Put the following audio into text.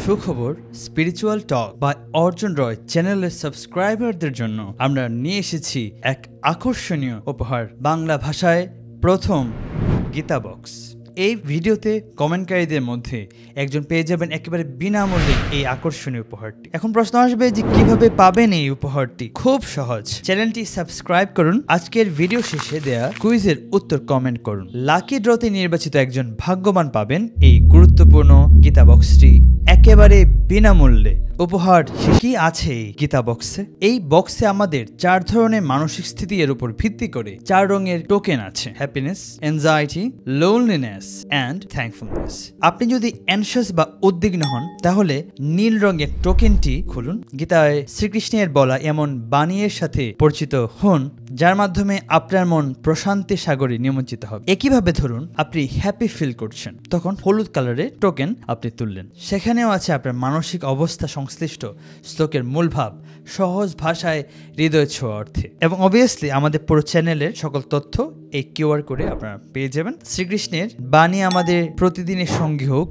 সুখবর স্পিরিচুয়াল টক বা অর্জুন রয় চ্যানেলের সাবস্ক্রাইবারদের জন্য আমরা নিয়ে এসেছি এক আকর্ষণীয় উপহার। বাংলা ভাষায় প্রথম গীতা বক্স। এই ভিডিওতে কমেন্টকারীদের মধ্যে একজন পেয়ে যাবেন একেবারে বিনামূল্যে এই আকর্ষণীয় উপহারটি। এখন প্রশ্ন আসবে যে কিভাবে পাবেন এই উপহারটি? খুব সহজ, চ্যানেলটি সাবস্ক্রাইব করুন, আজকের ভিডিও শেষে দেয়া কুইজের উত্তর কমেন্ট করুন। লাকি ড্রতে নির্বাচিত একজন ভাগ্যবান পাবেন এই গুরুত্বপূর্ণ গীতা বক্সটি একেবারে বিনামূল্যে। উপহার কি আছে এই গীতা বক্সে? এই বক্সে আমাদের 4 ধরনের মানসিক স্থিতি এর উপর ভিত্তি করে 4 রঙের টোকেন আছে: happiness, anxiety, loneliness and thankfulness. আপনি যদি অ্যানশাস বা উদ্বিগ্ন হন তাহলে নীল রঙের টোকেনটি খুলুন। গীতায় শ্রীকৃষ্ণের বলা এমন বাণীর সাথে পরিচিত হন যার মাধ্যমে আপনার মন প্রশান্তি সাগরে নিমজ্জিত হবে। একইভাবে ধরুন আপনি হ্যাপি ফিল করছেন, তখন হলুদ কালারের টোকেন আপনি তুললেন। সেখানেও আছে আপনার মানসিক অবস্থা সংশ্লিষ্ট শ্লোকের মূল ভাব সহজ ভাষায় হৃদয় ছোঁয়া অর্থে। এবং অবভিয়াসলি আমাদের পুরো চ্যানেলের সকল তথ্য এই কিউআর কোডে আপনারা পেয়ে যাবেন। শ্রীকৃষ্ণের বাণী আমাদের প্রতিদিনের সঙ্গী হোক।